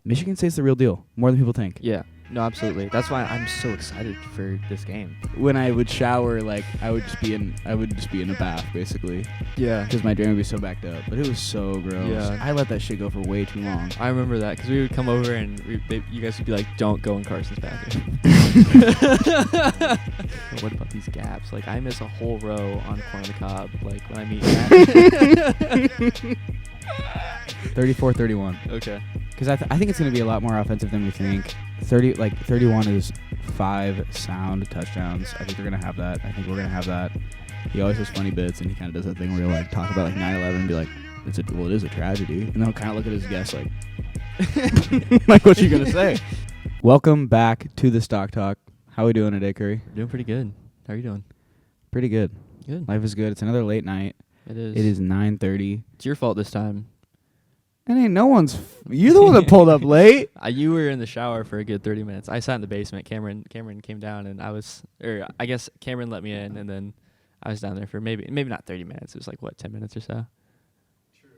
Michigan State's the real deal, more than people think. Yeah. No, absolutely. That's why I'm so excited for this game. When I would shower, like I would just be in a bath basically, Yeah. because my drain would be so backed up. But it was so gross. Yeah. I let that shit go for way too long. I remember that because we would come over and you guys would be like, "Don't go in Carson's bathroom." What about these gaps? Like, I miss a whole row on Corn on the Cob. Like when I meet Matt. 34-31. Okay. Because I think it's going to be a lot more offensive than we think. 31 is 5 sound touchdowns. I think they're going to have that. I think we're going to have that. He always has funny bits, and he kind of does that thing where he'll like talk about like 9/11 and be like, it is a tragedy. And then he'll kind of look at his guests like, like, what you going to say? Welcome back to the Stock Talk. How we doing today, Curry? Doing pretty good. How are you doing? Pretty good. Good. Life is good. It's another late night. It is. It is 9:30. It's your fault this time. It ain't no one's. You're the one that pulled up late. You were in the shower for a good 30 minutes. I sat in the basement. Cameron came down, and I guess Cameron let me in, and then I was down there for maybe not 30 minutes. It was like, what, 10 minutes or so? True.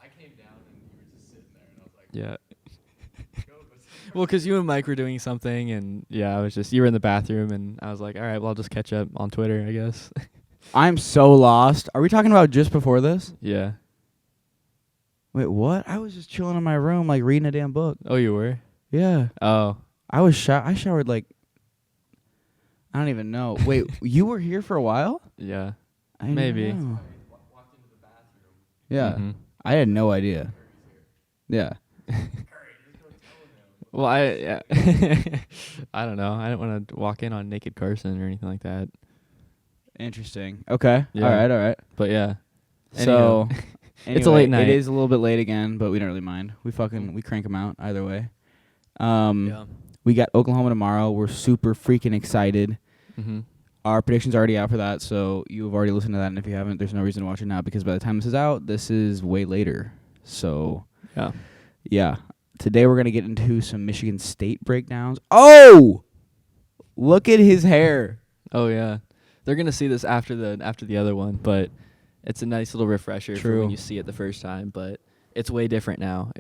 I came down and you were just sitting there, and I was like, Yeah. Well, because you and Mike were doing something, and yeah, you were in the bathroom, and I was like, all right, well, I'll just catch up on Twitter, I guess. I'm so lost. Are we talking about just before this? Yeah. Wait, what? I was just chilling in my room, like reading a damn book. Oh, you were? Yeah. Oh. I showered like, I don't even know. Wait, you were here for a while? Yeah. I Maybe. know. walked into the bathroom. Yeah. Mhm. I had no idea. Yeah. Well, I don't know. I didn't want to walk in on naked Carson or anything like that. Interesting. Okay. Yeah. All right. But yeah. So, It's a late night. It is a little bit late again, but we don't really mind. We crank them out either way. We got Oklahoma tomorrow. We're super freaking excited. Mm-hmm. Our prediction's already out for that, so you've already listened to that, and if you haven't, there's no reason to watch it now, because by the time this is out, this is way later. So, yeah. Today we're going to get into some Michigan State breakdowns. Oh! Look at his hair. Oh, yeah. They're going to see this after the other one, but it's a nice little refresher for when you see it the first time, but it's way different now.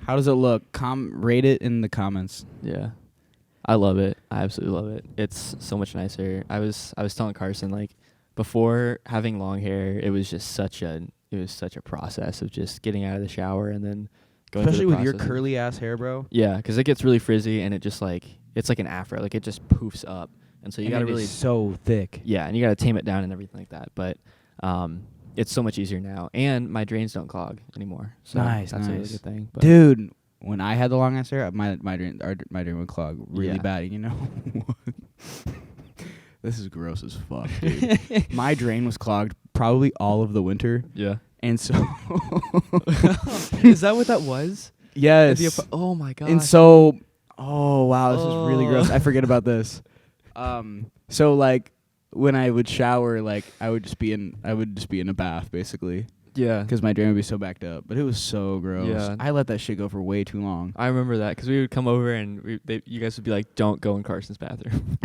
How does it look? Rate it in the comments. Yeah. I love it. I absolutely love it. It's so much nicer. I was telling Carson, like, before having long hair, it was just such a process of just getting out of the shower and then going Especially through the with your process. curly ass hair, bro. Yeah, because it gets really frizzy and it just it's like an afro. Like, it just poofs up. And so you got to really... so thick. Yeah, and you got to tame it down and everything like that. But it's so much easier now. And my drains don't clog anymore. So that's a really good thing. But Dude, when I had the long ass hair, my drain would clog really bad. You know what? This is gross as fuck, dude. My drain was clogged probably all of the winter. Yeah. And so... Is that what that was? Yes. Oh, my God. And so... Oh, wow, this is really gross. I forget about this. So, like, when I would shower, like, I would just be in a bath, basically. Yeah. Because my drain would be so backed up. But it was so gross. Yeah. I let that shit go for way too long. I remember that because we would come over and you guys would be like, "Don't go in Carson's bathroom."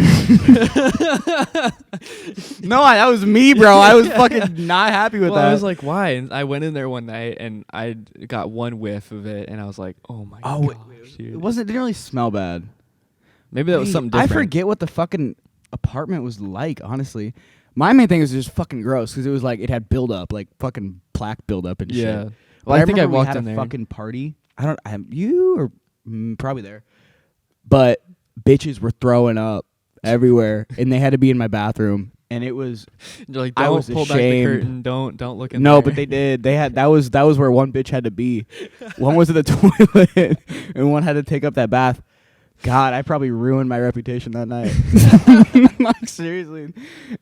No, that was me, bro. I was fucking not happy with that. I was like, "Why?" And I went in there one night and I got one whiff of it, and I was like, "Oh my gosh, dude!" It didn't really smell bad. Maybe that was something different. I forget what the fucking apartment was like. Honestly, my main thing was just fucking gross because it was like it had buildup, like fucking plaque buildup and shit. Yeah. But Well, I think I remember walked we had in a there. fucking party. You were probably there, but bitches were throwing up everywhere, and they had to be in my bathroom, and it was. You're like, I "Don't was pull back the ashamed. curtain. Don't look in No, there." but they did. They had that was where one bitch had to be. One was in the toilet, and one had to take up that bath. God, I probably ruined my reputation that night. Like, seriously,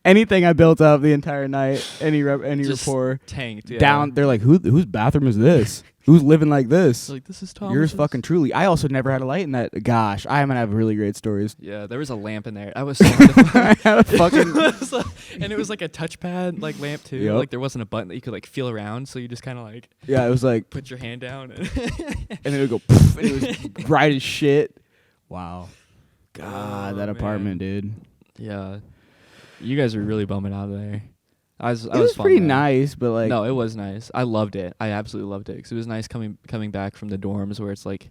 anything I built up the entire night, any Just rapport tanked. Yeah. down. They're like, whose bathroom is this? Who's living like this? Like, this is Thomas. Yours fucking truly. I also never had a light in that. Gosh, I'm gonna have really great stories. Yeah, there was a lamp in there. I was so hard to find. I had a fucking. And it was like a touchpad like lamp too. Yep. Like there wasn't a button that you could like feel around, so you just kind of like Yeah, it was like, put your hand down and then it would go, poof, and it was bright as shit. Wow. God, that man. apartment, dude. Yeah. You guys were really bumming out of there. I was It was fun, pretty though. nice, but like, No, it was nice. I loved it. I absolutely loved it because it was nice coming back from the dorms where it's like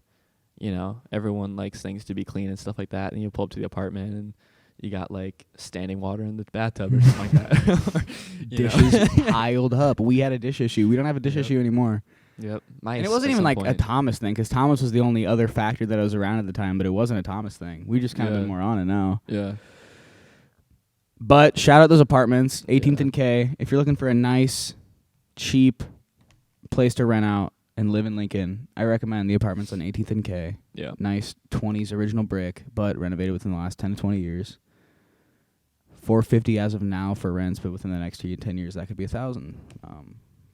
you know, everyone likes things to be clean and stuff like that. And you pull up to the apartment and you got like standing water in the bathtub or something like that. Dishes piled up. We had a dish issue. We don't have a dish issue anymore. Yep. And it wasn't even like a Thomas thing, because Thomas was the only other factor that was around at the time, but it wasn't a Thomas thing. We just kind of been more on it now. Yeah. But shout out those apartments, 18th and K. If you're looking for a nice, cheap place to rent out and live in Lincoln, I recommend the apartments on 18th and K. Yeah. Nice 20s original brick, but renovated within the last 10 to 20 years. $450 as of now for rents, but within the next 10 years, that could be $1,000.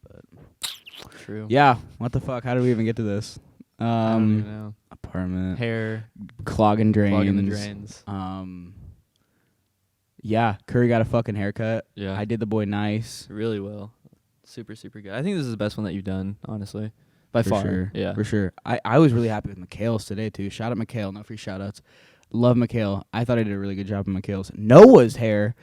But True. yeah, what the fuck? How did we even get to this? I don't even know. Apartment. Hair. Clogging drains. Clogging the drains. Yeah, Curry got a fucking haircut. Yeah. I did the boy nice. Really well. Super, super good. I think this is the best one that you've done, honestly. By For far. sure. Yeah. For sure. I was really happy with Mikhail's today, too. Shout out Mikhail. No free shout outs. Love Mikhail. I thought I did a really good job of Mikhail's. Noah's hair.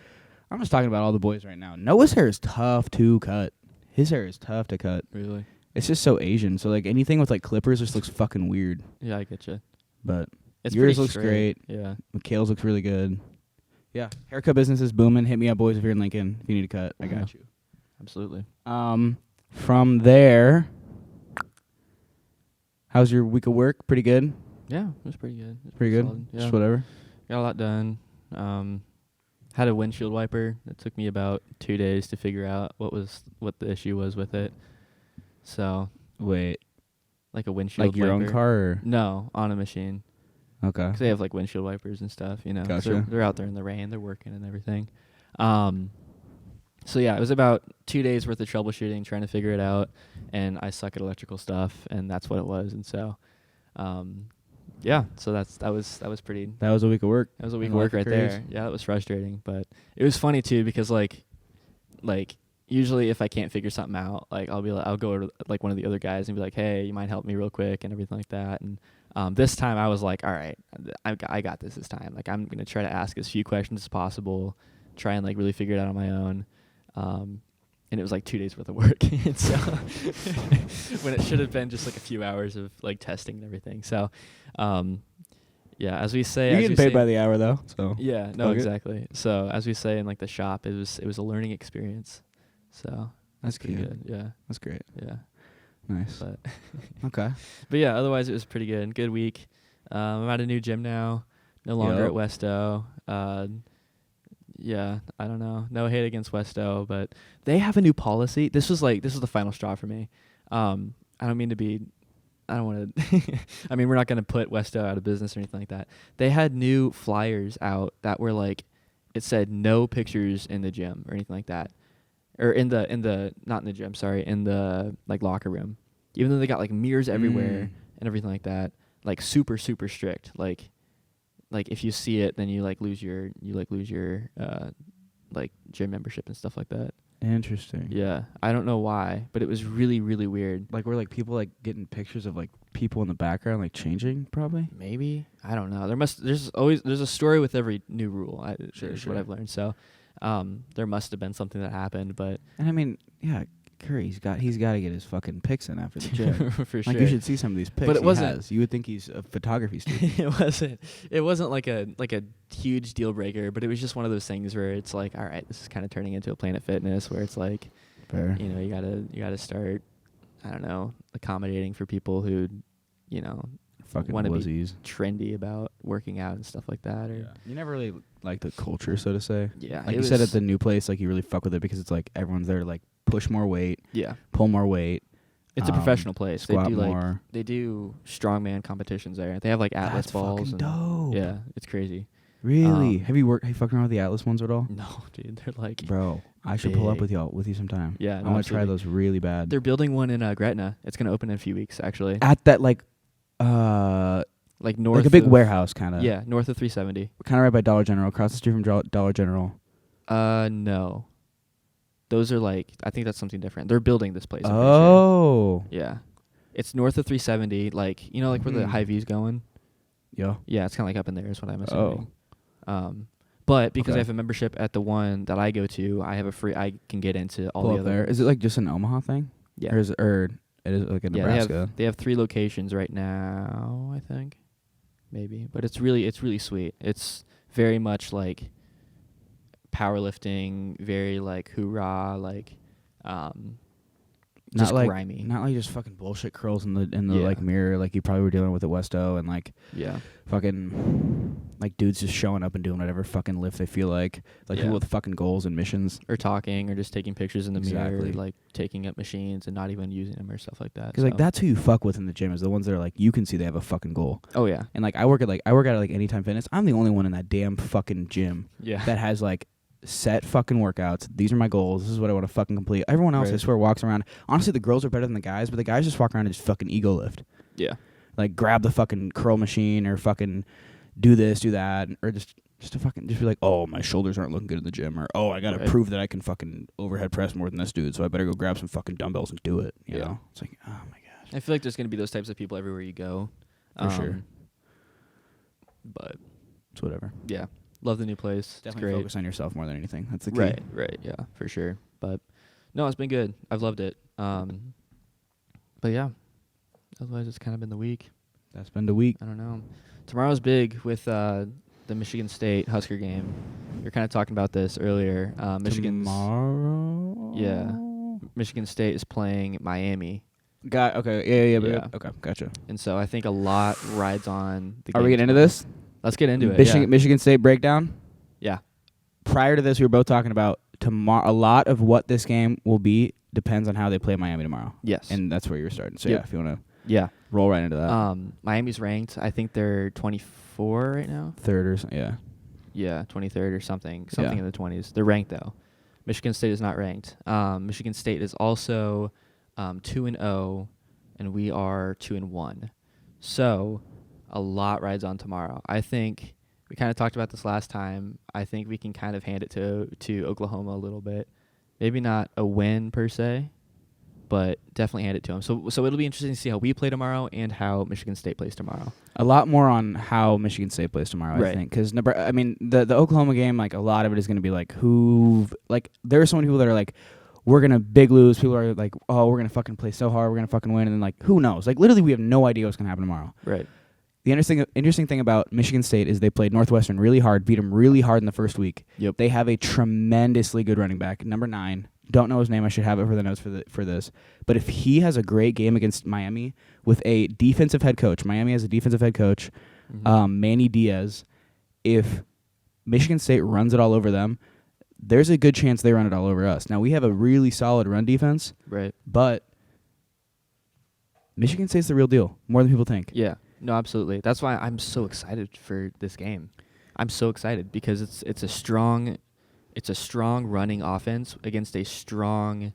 I'm just talking about all the boys right now. Noah's hair is tough to cut. His hair is tough to cut. Really? It's just so Asian. So, like, anything with, like, clippers just looks fucking weird. Yeah, I get you. But It's yours pretty looks straight. great. Yeah. Mikhail's looks really good. Yeah. Haircut business is booming. Hit me up, boys, if you're in Lincoln. If you need a cut, I got you. Absolutely. From there, how's your week of work? Pretty good? Yeah, it was pretty good. Pretty good? Solid. Yeah. Just whatever? Got a lot done. Had a windshield wiper. It took me about 2 days to figure out what the issue was with it. So, Wait. like a windshield Like your wiper. own car? Or? No, on a machine. Okay. 'Cause they have like windshield wipers and stuff, you know. Gotcha. So they're out there in the rain, they're working and everything. So yeah, it was about 2 days worth of troubleshooting, trying to figure it out, and I suck at electrical stuff, and that's what it was. And so, yeah, so that was pretty. That was a week of work. That was a week And of work electric right careers. there. Yeah, it was frustrating, but it was funny too because like usually if I can't figure something out, like I'll go to like one of the other guys and be like, hey, you mind help me real quick and everything like that. And this time I was like, all right, I got this time. Like I'm gonna try to ask as few questions as possible, try and like really figure it out on my own. And it was like 2 days worth of work, and so when it should have been just like a few hours of like testing and everything. So, yeah, as we say, You're getting paid by the hour though, so yeah, no, Okay. exactly. So as we say in like the shop, it was a learning experience. So that's pretty good. Yeah, That's great. yeah. Nice. But Okay. but yeah, otherwise it was pretty good. Good week. I'm at a new gym now. No longer Yep. at Westo. Yeah, I don't know. No hate against Westo, but they have a new policy. This was the final straw for me. I don't mean to be. I don't want to. I mean, we're not going to put Westo out of business or anything like that. They had new flyers out that were like, it said no pictures in the gym or anything like that, or in the not in the gym. Sorry, in the like locker room. Even though they got like mirrors everywhere and everything like that, like super super strict. Like if you see it, then you lose your like gym membership and stuff like that. Interesting. Yeah, I don't know why, but it was really really weird. Like were like people like getting pictures of like people in the background like changing probably? Maybe, I don't know. There's a story with every new rule. Is what I've learned. So, there must have been something that happened, but And I mean, yeah, Curry's got to get his fucking pics in after the gym. for sure. Like you should see some of these pics. But it wasn't- has. You would think he's a photography student. It wasn't like a huge deal breaker, but it was just one of those things where it's like, all right, this is kind of turning into a Planet Fitness where it's like, Fair. you know, you gotta start, I don't know, accommodating for people who, you know, Fucking wanna be wussies. trendy about working out and stuff like that. Or You never really like the culture, so to say. yeah, Like it you said was- at the new place, like you really fuck with it because it's like everyone's there to like push more weight, yeah, pull more weight. it's a professional place. They Squat do like more. they do strongman competitions there. They have like Atlas That's balls. fucking And dope. yeah, it's crazy. Really? Have you fucked around with the Atlas ones at all? No, dude, they're like Bro, I should pull up big. with you sometime. Yeah, I no, want to try absolutely. those really bad. They're building one in Gretna. It's gonna open in a few weeks, actually. At that like Like north. a big of, warehouse kind of. Yeah, north of 370. Kind of right by Dollar General, across the street from Dollar General. No. Those are like, I think that's something different. They're building this place. I'm pretty sure. Oh. Yeah. It's north of 370, like, you know, like where the Hy-Vee's going? Yeah. Yeah, it's kind of like up in there is what I'm Oh. assuming. But because Okay. I have a membership at the one that I go to, I can get into all Pull the up other there. ones. Is it like just an Omaha thing? Yeah. Or It is like in Yeah, Nebraska. they have 3 locations right now, I think. Maybe. But it's really sweet. It's very much like powerlifting, very like hoorah, like just grimy. Not like just fucking bullshit curls in the Yeah. like mirror like you probably were dealing with at Westo, and like Yeah. fucking like dudes just showing up and doing whatever fucking lift they feel like Yeah. people with fucking goals and missions. Or talking, or just taking pictures in the mirror, Exactly. like taking up machines and not even using them or stuff like that. Because like that's who you fuck with in the gym, is the ones that are like you can see they have a fucking goal. Oh yeah. And like I work at like Anytime Fitness. I'm the only one in that damn fucking gym Yeah. that has like set fucking workouts. These are my goals. This is what I want to fucking complete. Everyone else, I Right. swear, walks around. Honestly, the girls are better than the guys, but the guys just walk around and just fucking ego lift. Yeah. Like grab the fucking curl machine or fucking do this, do that, or just to fucking just be like, oh, my shoulders aren't looking good in the gym, or oh, I gotta Right. prove that I can fucking overhead press more than this dude, so I better go grab some fucking dumbbells and do it. You Yeah. know, it's like, oh my gosh, I feel like there's gonna be those types of people everywhere you go. For sure. But it's whatever. yeah, love the new place. Definitely it's great. focus on yourself more than anything. That's the key. Right, yeah, for sure. But no, it's been good. I've loved it. But yeah, otherwise it's kind of been the week. That's been the week. I don't know. Tomorrow's big with the Michigan State Husker game. We were kind of talking about this earlier. Tomorrow. Yeah. Michigan State is playing Miami, Okay. Yeah. Yeah. Okay. Gotcha. and so I think a lot rides on the game. Are we getting into tomorrow. this? Let's get into it. Michigan State breakdown. Yeah. Prior to this, we were both talking about tomorrow. A lot of what this game will be depends on how they play Miami tomorrow. Yes. And that's where you were starting. So Yep. yeah, if you want to yeah. roll right into that. Miami's ranked. I think they're 24 right now. Third or something. Yeah. Yeah, 23rd or something Yeah. in the 20s. They're ranked though. Michigan State is not ranked. Michigan State is also 2-0, and we are 2-1. So a lot rides on tomorrow. I think we kind of talked about this last time. I think we can kind of hand it to Oklahoma a little bit. Maybe not a win per se, but definitely hand it to them. So it'll be interesting to see how we play tomorrow and how Michigan State plays tomorrow. A lot more on how Michigan State plays tomorrow, I Right. think. Because the Oklahoma game, like a lot of it is going to be like there are so many people that are like, we're going to big lose. People are like, oh, we're going to fucking play so hard. We're going to fucking win. And then like, who knows? Like literally we have no idea what's going to happen tomorrow. Right. The interesting thing about Michigan State is they played Northwestern really hard, beat them really hard in the first week. Yep. They have a tremendously good running back, number 9. Don't know his name. I should have it for the notes for this. But if he has a great game against Miami with a defensive head coach, Miami has a defensive head coach, Mhm. Manny Diaz. If Michigan State runs it all over them, there's a good chance they run it all over us. Now we have a really solid run defense, Right. but Michigan State's the real deal, more than people think. Yeah. No, absolutely. That's why I'm so excited for this game. I'm so excited because it's a strong running offense against a strong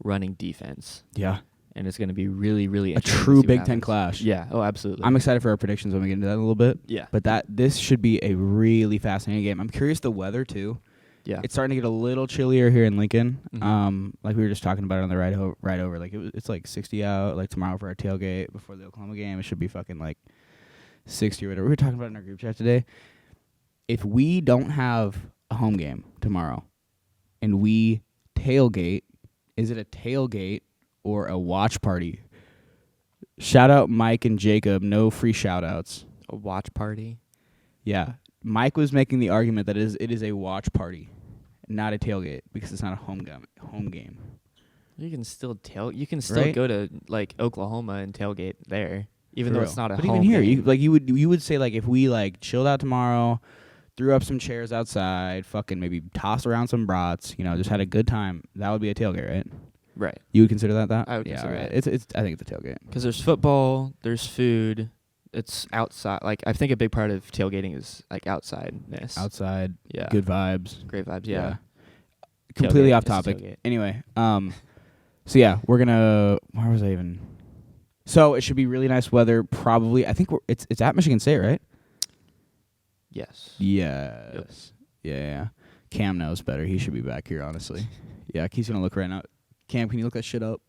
running defense, Yeah, and it's going to be really, really a interesting to true see what Big Ten happens. clash. Yeah. Oh, absolutely. I'm excited for our predictions when we get into that in a little bit. Yeah. But this should be a really fascinating game. I'm curious the weather too. Yeah. It's starting to get a little chillier here in Lincoln. Mhm. Like we were just talking about it on the ride over. Like it's like 60 out. Like tomorrow for our tailgate before the Oklahoma game, it should be fucking like 60 or whatever. We were talking about it in our group chat today. If we don't have a home game tomorrow, and we tailgate, is it a tailgate or a watch party? Shout out Mike and Jacob. No free shout outs. a watch party. Yeah. Mike was making the argument that it is a watch party, not a tailgate, because it's not a home game. You can still Right? go to like Oklahoma and tailgate there, even For though real. it's not a but home even here, game. you would say like if we like chilled out tomorrow, threw up some chairs outside, fucking maybe tossed around some brats, just had a good time, that would be a tailgate, right? Right. You would consider that? I would Yeah, consider right. that. It's I think it's a tailgate. Because there's football, there's food. It's outside. Like I think a big part of tailgating is like outsideness. Outside, Yeah. good vibes. Great vibes. Yeah. Completely Tailgate off is a topic. tailgate. Anyway, so yeah, we're gonna. Where was I even? So it should be really nice weather. Probably, I think it's at Michigan State, right? Yes. Yes. Yeah. Cam knows better. He should be back here, honestly. Yeah, he's gonna look right now. Cam, can you look that shit up?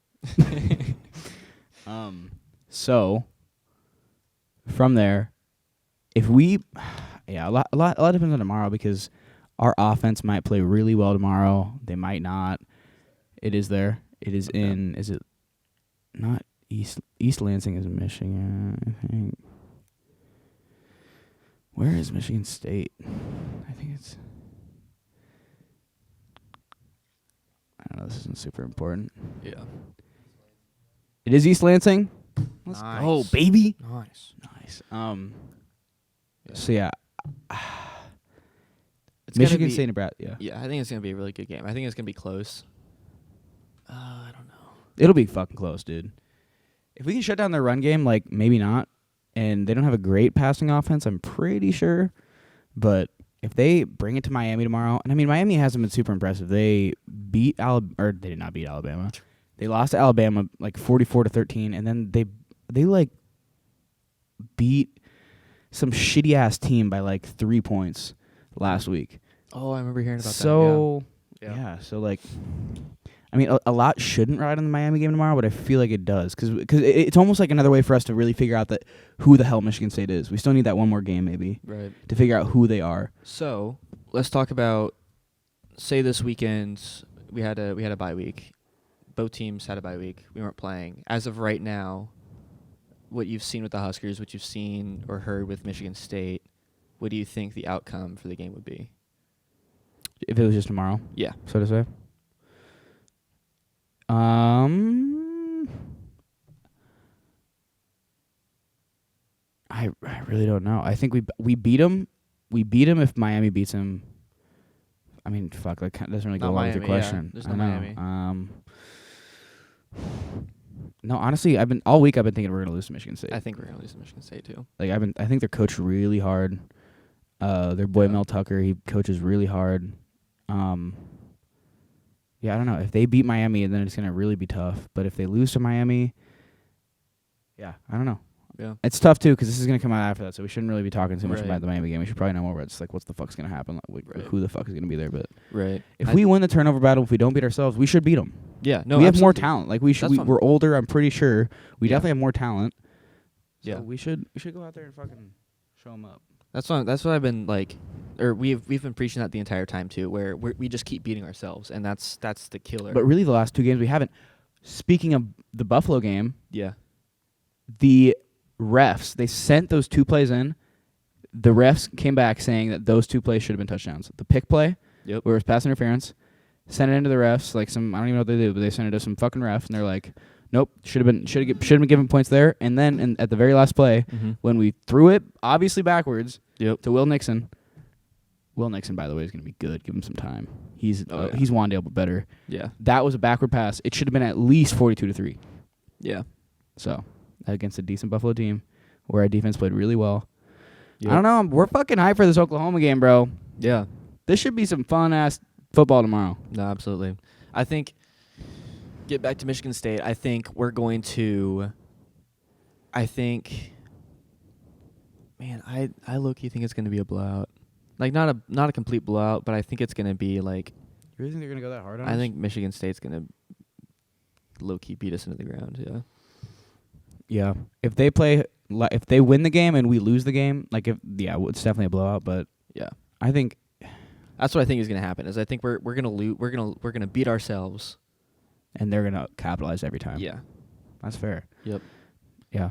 So from there, if we, a lot depends on tomorrow because our offense might play really well tomorrow. They might not. It is there. It is in. Is it not? East Lansing is Michigan, I think. Where is Michigan State? I think it's... I don't know. This isn't super important. Yeah. It is East Lansing. Let's Nice. go, baby. Nice. Nice. Yeah. So yeah, It's gonna Michigan be- State, Nebraska. Yeah, Yeah, I think it's gonna be a really good game. I think it's gonna be close. I don't know. it'll be fucking close, dude. If we can shut down their run game, like maybe not, and they don't have a great passing offense, I'm pretty sure. But if they bring it to Miami tomorrow, and I mean Miami hasn't been super impressive. They beat or they did not beat Alabama. They lost to Alabama like 44-13, and then they like beat some shitty ass team by like 3 points last week. Oh, I remember hearing about So that. Yeah. yeah, so like, I mean, a lot shouldn't ride on the Miami game tomorrow, but I feel like it does because it's almost like another way for us to really figure out that who the hell Michigan State is. We still need that one more game maybe Right. to figure out who they are. So let's talk about. Say this weekend we had a bye week. Both teams had a bye week. We weren't playing. As of right now, what you've seen with the Huskers, what you've seen or heard with Michigan State, what do you think the outcome for the game would be? If it was just tomorrow, Yeah. so to say. I really don't know. I think we beat them. We beat him if Miami beats him. I mean, fuck, that doesn't really go Not along with your Miami, yeah. question. There's I no know. Miami. No, honestly, all week I've been thinking we're gonna lose to Michigan State. I think we're gonna lose to Michigan State too. Like I think they're coached really hard. Their boy Yeah. Mel Tucker, he coaches really hard. Yeah, I don't know. If they beat Miami, then it's gonna really be tough. But if they lose to Miami, yeah, I don't know. Yeah. It's tough too because this is gonna come out after that, so we shouldn't really be talking too much Right. about the Miami game. We should probably know more about just like what's the fuck's gonna happen, like Right. who the fuck is gonna be there. But Right. if we win the turnover battle, if we don't beat ourselves, we should beat them. Yeah. No. we have more absolutely. talent. Like we should. That's what We're older. I'm pretty sure we Yeah. definitely have more talent. So Yeah. we should go out there and fucking show them up. That's what I've been like, or we've been preaching that the entire time too, where we just keep beating ourselves, and that's the killer. But really, the last two games we haven't. Speaking of the Buffalo game, yeah. the refs, they sent those two plays in. The refs came back saying that those two plays should have been touchdowns. The pick play, Yep. where it was pass interference, sent it into the refs. Like I don't even know what they do, but they sent it to some fucking ref, and they're like, nope, should have been given points there. And then at the very last play, Mm-hmm. when we threw it obviously backwards Yep. to Will Nixon. Will Nixon, by the way, is going to be good. Give him some time. He's Oh, yeah. he's Wandale, but better. Yeah. That was a backward pass. It should have been at least 42-3. Yeah. So against a decent Buffalo team, where our defense played really well. Yep. I don't know. We're fucking hyped for this Oklahoma game, bro. Yeah. This should be some fun ass football tomorrow. No, absolutely. I think, get back to Michigan State, I think we're going to, man, I low-key think it's going to be a blowout. Like, not a complete blowout, but I think it's going to be, like, You really think they're gonna go that hard on I think Michigan State's going to low-key beat us into the ground, yeah. Yeah. If they win the game and we lose the game, it's definitely a blowout. But Yeah. I think That's what I think is going to happen, is I think we're going to lose, we're going to beat ourselves. and they're gonna capitalize every time. Yeah. That's fair. Yep. Yeah.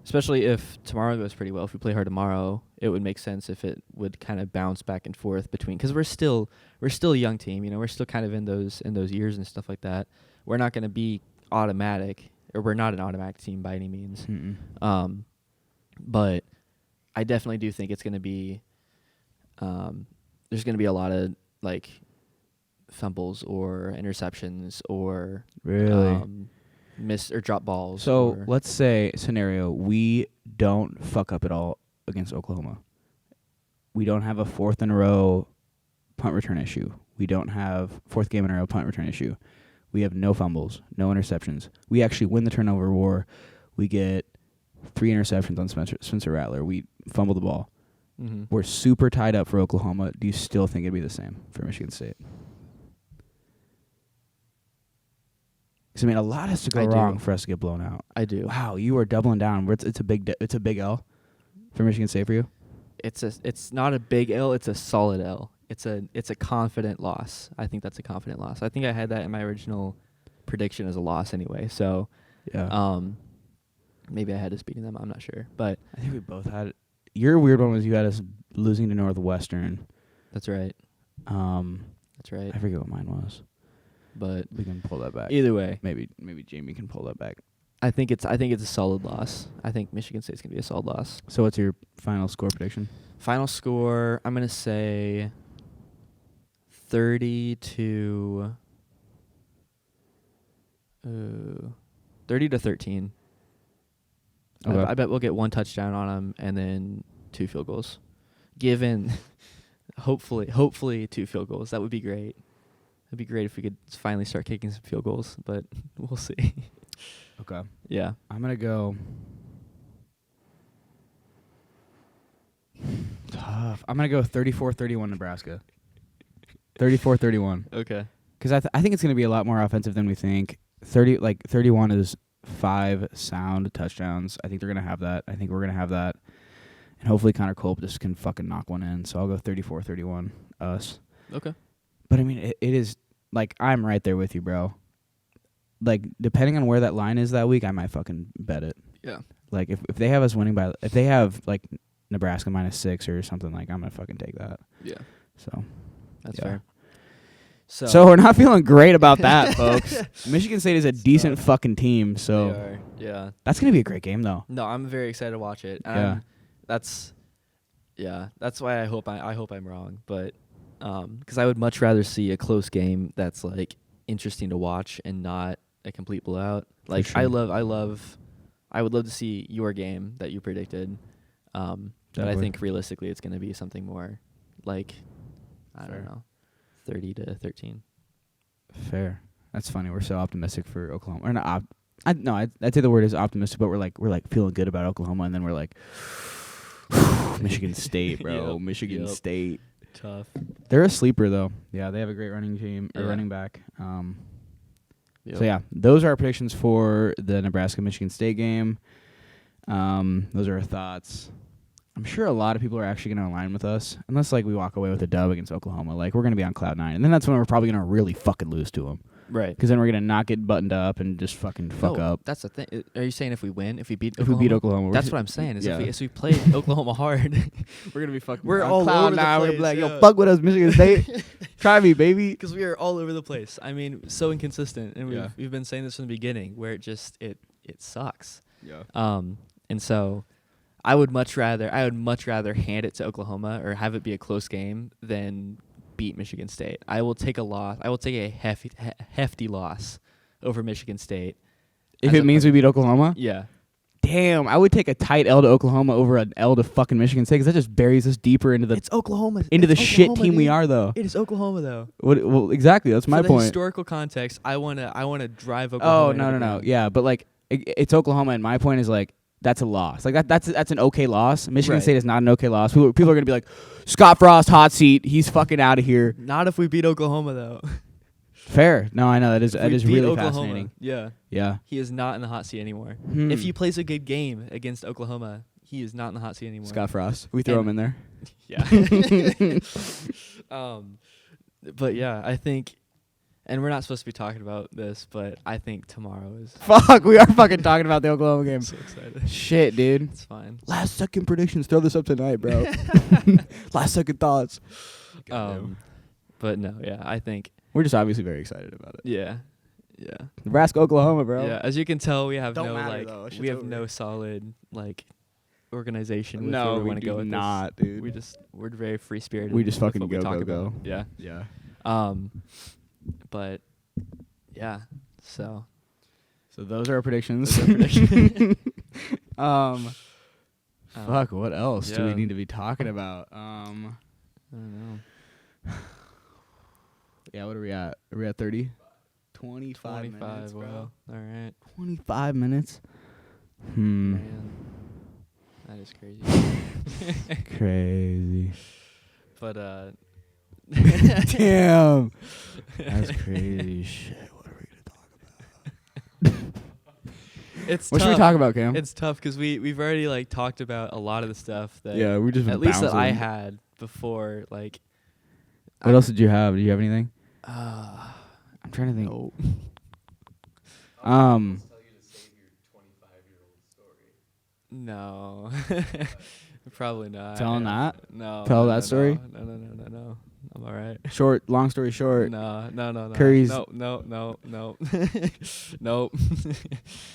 Especially if tomorrow goes pretty well. If we play hard tomorrow, it would make sense if it would kind of bounce back and forth between, because we're still a young team. You know, we're still kind of in those years and stuff like that. We're not going to be automatic, or we're not an automatic team by any means. Mm-mm. But I definitely do think it's going to be. There's going to be a lot of like fumbles or interceptions or Really. miss or drop balls. So or let's say scenario we don't fuck up at all against Oklahoma. We don't have a fourth in a row punt return issue. We don't have fourth game in a row punt return issue. We have no fumbles, no interceptions. We actually win the turnover war. We get 3 interceptions on Spencer Rattler. We fumble the ball. Mhm. We're super tied up for Oklahoma. Do you still think it'd be the same for Michigan State? Because I mean, a lot has to go I do. wrong for us to get blown out. I do. Wow, you are doubling down. It's a big L for Michigan State for you. It's not a big L. It's a solid L. It's a confident loss. I think that's a confident loss. I think I had that in my original prediction as a loss anyway. So, Yeah. Maybe I had us beating them. I'm not sure, but I think we both had. Your weird one was you had us losing to Northwestern. that's right. That's right. I forget what mine was. But We can pull that back. either way, Maybe Jamie can pull that back. I think it's a solid loss. I think Michigan State's gonna be a solid loss. So what's your final score prediction? Final score, I'm gonna say 30 to 13. Okay. I bet we'll get one touchdown on them and then 2 field goals. Given, hopefully 2 field goals. That would be great. It'd be great if we could finally start kicking some field goals, but we'll see. Okay. Yeah. I'm going to go. Tough. I'm going to go 34-31 Nebraska. 34-31. Okay. Because I think it's going to be a lot more offensive than we think. 31 is 5 sound touchdowns. I think they're going to have that. I think we're going to have that. And hopefully Connor Culp just can fucking knock one in. So I'll go 34-31 us. Okay. But I mean, it is like I'm right there with you, bro. Like depending on where that line is that week, I might fucking bet it. Yeah. Like if they have us winning by, if they have like Nebraska -6 or something, like I'm gonna fucking take that. Yeah. So That's yeah. fair. So we're not feeling great about that, folks. Michigan State is a decent fucking team, They so are. Yeah. that's gonna be a great game, though. No, I'm very excited to watch it. Yeah. That's why I hope I'm wrong, but because I would much rather see a close game that's like interesting to watch and not a complete blowout. Like sure. I would love to see your game that you predicted. But I Definitely. think realistically it's going to be something more like I Fair. don't know, 30 to 13. Fair. That's funny. We're so optimistic for Oklahoma. Or not. I'd say the word is optimistic, but we're like feeling good about Oklahoma, and then we're like, Michigan State, bro. Yep, Michigan yep. State. Tough. They're a sleeper, though. Yeah, they have a great running team or Yeah. running back. Yep. So yeah, those are our predictions for the Nebraska-Michigan State game. Those are our thoughts. I'm sure a lot of people are actually going to align with us, unless like we walk away with a dub against Oklahoma. Like we're going to be on cloud 9, and then that's when we're probably going to really fucking lose to them. Right. Because then we're going to not get buttoned up and just fucking fuck No, up. That's the thing. Are you saying if we win, if we beat If Oklahoma? we beat Oklahoma, we're That's just- what I'm saying. Is yeah. if we play Oklahoma hard, We're gonna be fucking. We're on all cloud over the 9. We're place, gonna be like, yeah. yo, fuck with us, Michigan State. Try me, baby. because we are all over the place. I mean, so inconsistent, and Yeah. we've been saying this from the beginning, where it just it sucks. Yeah. And so I would much rather hand it to Oklahoma or have it be a close game than beat Michigan State. I will take a loss. I will take a hefty loss over Michigan State. If As it means we beat Oklahoma, Yeah. damn, I would take a tight L to Oklahoma over an L to fucking Michigan State, because that just buries us deeper into the It's Oklahoma. into the It's shit Oklahoma, team we dude. are, though. It is Oklahoma, though. Well, exactly. That's my For the point. historical context, I wanna drive Oklahoma. Oh into the no. ground. Yeah, but like it's Oklahoma, and my point is like that's a loss. Like that's an okay loss. Michigan Right. State is not an okay loss. People are gonna be like, Scott Frost, hot seat. He's fucking out of here. Not if we beat Oklahoma, though. Fair. No, I know that is If we beat really Oklahoma, fascinating. Yeah, Yeah. he is not in the hot seat anymore. Hmm. If he plays a good game against Oklahoma, he is not in the hot seat anymore. Scott Frost, we throw And- him in there. Yeah. But yeah, I think, and we're not supposed to be talking about this, but I think tomorrow is. Fuck, we are fucking talking about the Oklahoma game. I'm so excited. Shit, dude. It's fine. Last second predictions. Throw this up tonight, bro. Last second thoughts. But no, yeah, I think, We're just obviously very excited about it. yeah. Nebraska, Oklahoma, bro. Yeah, as you can tell, we have Don't no matter, though. That we shit's have no over. solid organization with No, where we we want to do go with not, dude. we're very free spirited. We just fucking what we go, talk go, about. go. Yeah. Yeah. But yeah, so So those are our predictions. Those are our predictions. Fuck, what else do we yeah. need to be talking about? I don't know. Yeah, what are we at? Are we at 30? 25 minutes, 25. bro. Wow. All right. 25 minutes? Man, that is crazy. Crazy. But Damn. That's crazy shit. What are we going to talk about? it's What tough. should we talk about, Cam? It's tough because we've already like talked about a lot of the stuff that Yeah, we just been at least that I bouncing. had before. Like, What else did you have? Did you have anything? uh, I'm trying to think. no. I'll tell you to save your 25-year-old story. No. Probably not. Tell him that? No. Tell no, that story? No. I'm all right. Long story short. No. Curry's. No. Nope.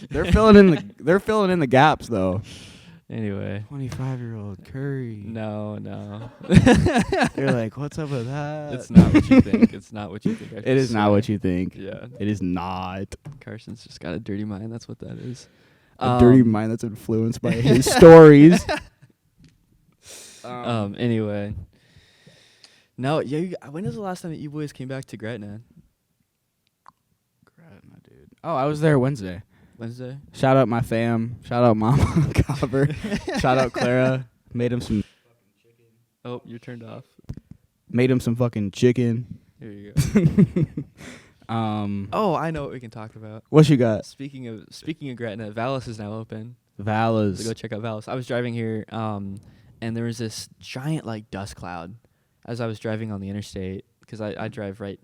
They're filling in the gaps though. Anyway. 25-year-old Curry. No. They're like, what's up with that? It's not what you think. It's not what you think. It is not what you think. Yeah. It is not. Carson's just got a dirty mind. That's what that is. A dirty mind that's influenced by his stories. Anyway. No, yeah. When was the last time that you boys came back to Gretna? Gretna, dude. Oh, I was there Wednesday. Wednesday? Shout out my fam. Shout out Mama Copper. Shout out Clara. Made him some. Oh, you're turned off. Made him some fucking chicken. Here you go. Oh, I know what we can talk about. What you got? Speaking of Gretna, Vallis is now open. Vallis. So go check out Vallis. I was driving here, and there was this giant like dust cloud as I was driving on the interstate because I drive right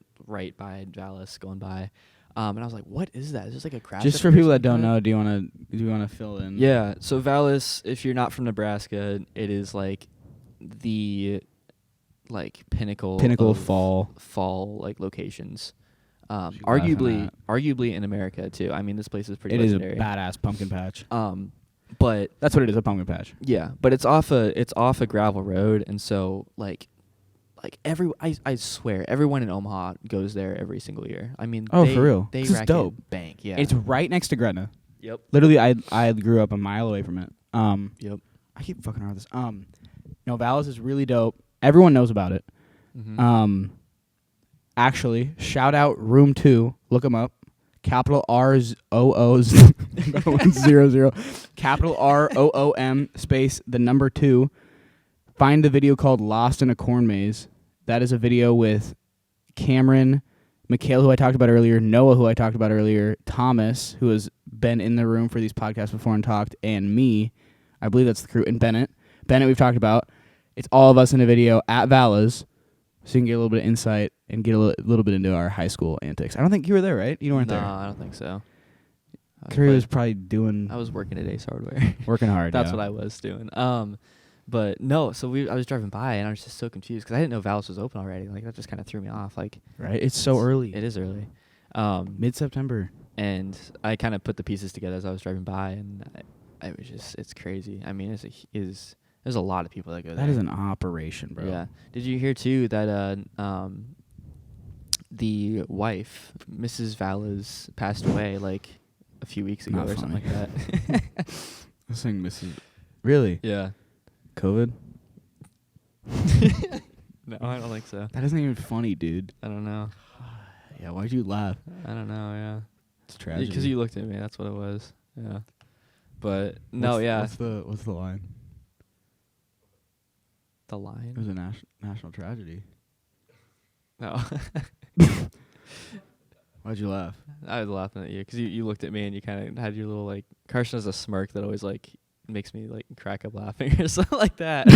by Vallis going by. And I was like, "What is that? Is this like a crash?" Just for people that don't know, do you want to fill in? Yeah. So Vallis, if you're not from Nebraska, it is like the pinnacle of fall like locations. Arguably in America too. I mean, this place is pretty legendary. It is a badass pumpkin patch. But that's what it is, a pumpkin patch. Yeah, but it's off a gravel road, and so I swear everyone in Omaha goes there every single year. I mean, for real, they this is dope. Bank, yeah. It's right next to Gretna. Yep. Literally, I grew up a mile away from it. Yep. I keep fucking around with this. Vallis is really dope. Everyone knows about it. Mm-hmm. Actually, shout out Room 2. Look them up. Capital R's OO's 00. Capital ROOM space the number 2. Find the video called Lost in a Corn Maze. That is a video with Cameron, Mikhail, who I talked about earlier, Noah, who I talked about earlier, Thomas, who has been in the room for these podcasts before and talked, and me. I believe that's the crew. And Bennett. Bennett we've talked about. It's all of us in a video at Vallis, so you can get a little bit of insight and get a little bit into our high school antics. I don't think you were there, right? You weren't there. No, I don't think so. Curry was probably doing... I was working at Ace Hardware. Working hard, That's what I was doing. But no, so I was driving by, and I was just so confused, because I didn't know Vallis was open already. Like, that just kind of threw me off. Like, right? It's so early. It is early. Mid-September. And I kind of put the pieces together as I was driving by, and it was just, it's crazy. I mean, there's a lot of people that go there. That is an operation, bro. Yeah. Did you hear, too, that the wife, Mrs. Vallis, passed away, like, a few weeks ago or something like that? I was saying Mrs. Really? Yeah. COVID? No, I don't think so. That isn't even funny, dude. I don't know. Yeah, why'd you laugh? I don't know, yeah. It's tragic. Because you looked at me, that's what it was. Yeah. But, no, yeah. What's the line? The line? It was a national tragedy. No. Why'd you laugh? I was laughing at you, because you looked at me and you kind of had your little, like, Carson has a smirk that always, like, makes me, like, crack up laughing or something like that.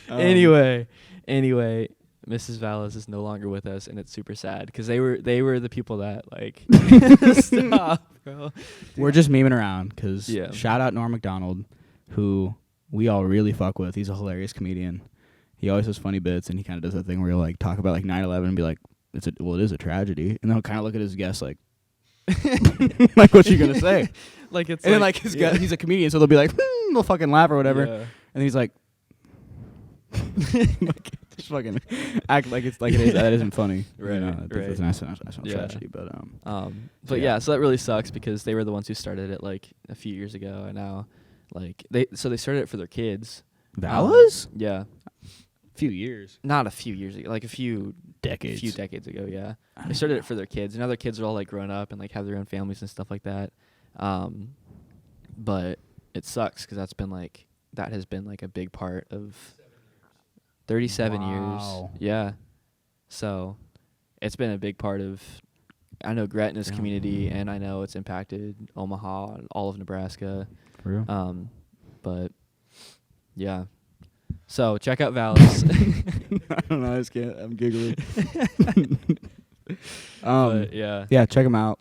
Anyway, Mrs. Vallis is no longer with us, and it's super sad, because they were the people that, like, stop, bro. We're just memeing around, because Yeah. Shout out Norm MacDonald, who we all really fuck with. He's a hilarious comedian. He always has funny bits, and he kind of does that thing where he'll, like, talk about, like, 9/11 and be like, it is a tragedy. And then he'll kind of look at his guests like, like, what you going to say? Like, it's and then, like, his guest, he's a comedian, so they'll be like, they'll fucking laugh or whatever. Yeah. And he's like, like, just fucking act like it's like it is. That isn't funny. Right, you know, right. It's a national Yeah. tragedy, but yeah, so that really sucks, because they were the ones who started it, like, a few years ago, and now, like, they started it for their kids. Vallis? Yeah. Few years. Not a few years ago, like a few decades. Ago, yeah. They started it for their kids, and now their kids are all, like, grown up and, like, have their own families and stuff like that. But it sucks, because that has been like a big part of 37 Wow. years. Yeah. So it's been a big part of, I know, Gretna's community, and I know it's impacted Omaha and all of Nebraska. For real? But yeah. So check out Vallis. I don't know. I just can't. I'm giggling. But yeah. Yeah, check them out.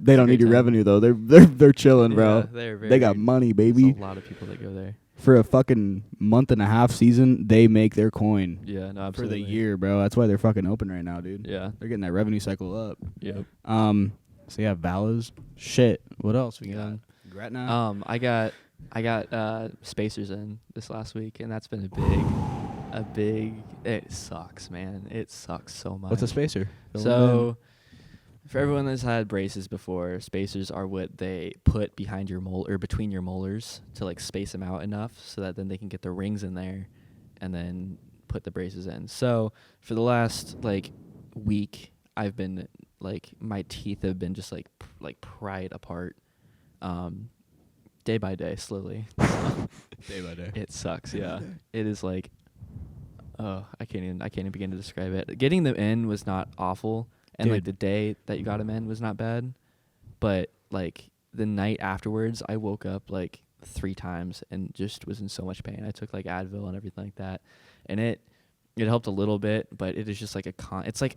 They don't a need great your time. revenue though. They're chilling, bro. Yeah, they're very. They got money, There's baby. a lot of people that go there. For a fucking month and a half season, they make their coin Yeah, no, for absolutely. the year, bro. That's why they're fucking open right now, dude. Yeah. They're getting that revenue cycle up. Yep. So yeah, Valas. Shit. What else we Yeah. got? Gretna. I got spacers in this last week, and that's been a big. It sucks, man. It sucks so much. What's a spacer? So, for everyone that's had braces before, spacers are what they put behind your or between your molars to like space them out enough so that then they can get the rings in there, and then put the braces in. So for the last like week, I've been like my teeth have been just like pried apart, day by day, slowly. Day by day. It sucks. Yeah, it is like. Oh, I can't even begin to describe it. Getting them in was not awful, and like the day that you got them in was not bad, but like the night afterwards, I woke up like 3 times and just was in so much pain. I took like Advil and everything like that, and it helped a little bit, but it is just like it's like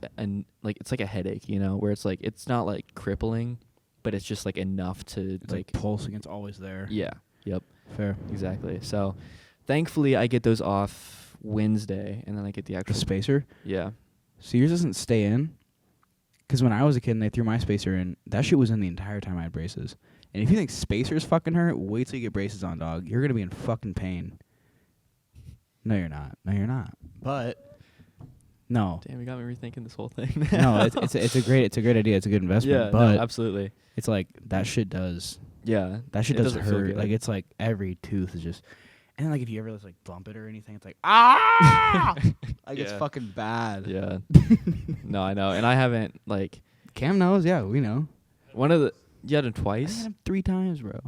a headache, you know, where it's like it's not like crippling, but it's just like enough to It's like pulsing. It's always there. Yeah. Yep. Fair. Exactly. So, thankfully, I get those off Wednesday, and then I get the The actual spacer. Yeah. So yours doesn't stay in? Because when I was a kid and they threw my spacer in, that shit was in the entire time I had braces. And if you think spacers fucking hurt, wait till you get braces on, dog. You're going to be in fucking pain. No, you're not. No, you're not. But, no. Damn, you got me rethinking this whole thing. No, it's a great idea. It's a good investment. Yeah, but no, absolutely. it's like that shit does. Yeah. That shit It does doesn't feel hurt. good. Like it's like every tooth is just. And then like if you ever just like bump it or anything, it's like like it's Yeah. fucking bad. Yeah. No, I know. And I haven't like Cam knows. Yeah, we know. one of the you had him I twice? had him 3 times, bro.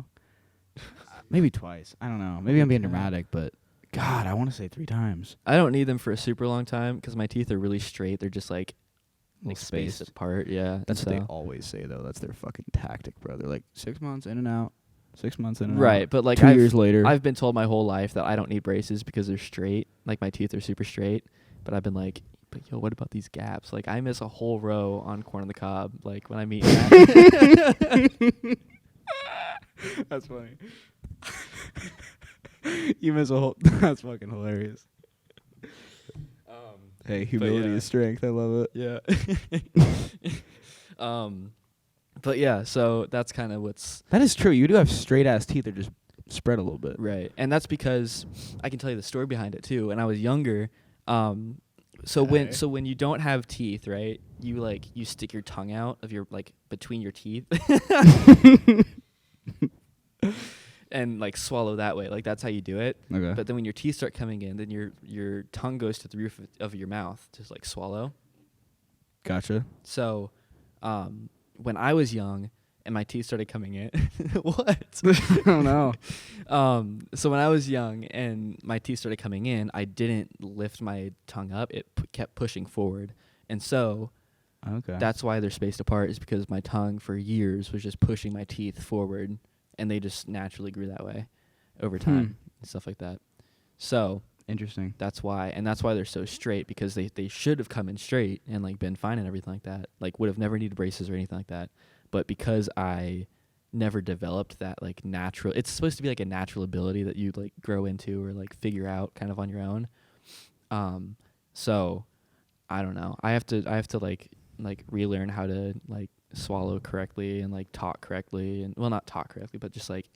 Maybe twice. I don't know. Maybe I'm being dramatic, but God, I want to say 3 times. I don't need them for a super long time because my teeth are really straight. They're just like Little spaced spaced. apart. Yeah. That's what they so- always say, though. That's their fucking tactic, bro. They're like 6 months in and out. 6 months in and out. Right, but like 2 years later. I've been told my whole life that I don't need braces because they're straight. Like my teeth are super straight. But I've been like, but yo, what about these gaps? Like I miss a whole row on corn on the cob. Like when I meet Matt. That's funny. You miss a whole. That's fucking hilarious. Hey, humility yeah. is strength. I love it. Yeah. But yeah, so that's kind of what's That is true. You do have straight ass teeth. They're just spread a little bit. right. And that's because I can tell you the story behind it too. When I was younger, so when you don't have teeth, right? You stick your tongue out of your like between your teeth. And like swallow that way. Like that's how you do it. Okay. But then when your teeth start coming in, then your tongue goes to the roof of your mouth to like swallow. Gotcha. So, when I was young and my teeth started coming in, what? I don't know. So when I was young and my teeth started coming in, I didn't lift my tongue up. It kept pushing forward, and so Okay. that's why they're spaced apart. Is because my tongue for years was just pushing my teeth forward, and they just naturally grew that way over time and stuff like that. So interesting. that's why, and that's why they're so straight, because they should have come in straight and like been fine and everything like that. Like would have never needed braces or anything like that. But because I never developed that like natural, it's supposed to be like a natural ability that you like grow into or like figure out kind of on your own. So I don't know. I have to like relearn how to like swallow correctly and like talk correctly, and well, not talk correctly, but just like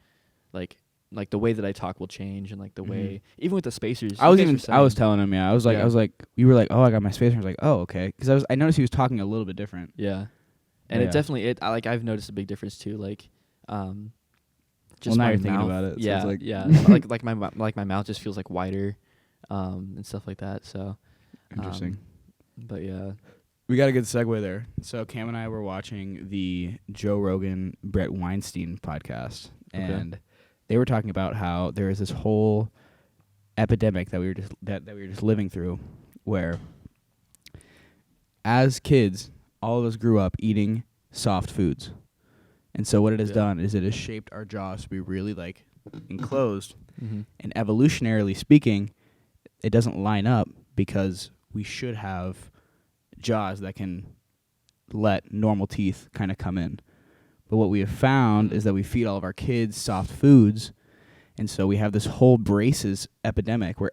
the way that I talk will change, and like the way even with the spacers. I you guys were was saying- telling him, yeah. I was like, you were like, oh, I got my spacer. I was like, oh, okay, because I noticed he was talking a little bit different. Yeah, and Yeah. it definitely I've noticed a big difference too. Like, Well, just now my you're thinking mouth, about it, so it's Yeah, like- yeah. like my mouth just feels like wider, and stuff like that. So Interesting. But yeah, We got a good segue there. So Cam and I were watching the Joe Rogan, Brett Weinstein podcast, Okay. and they were talking about how there is this whole epidemic that we were just living through, where as kids, all of us grew up eating soft foods, and so what it has Yeah. done is it has shaped our jaws to be really like enclosed. mm-hmm. And evolutionarily speaking, it doesn't line up because we should have jaws that can let normal teeth kind of come in. But what we have found is that we feed all of our kids soft foods, and so we have this whole braces epidemic where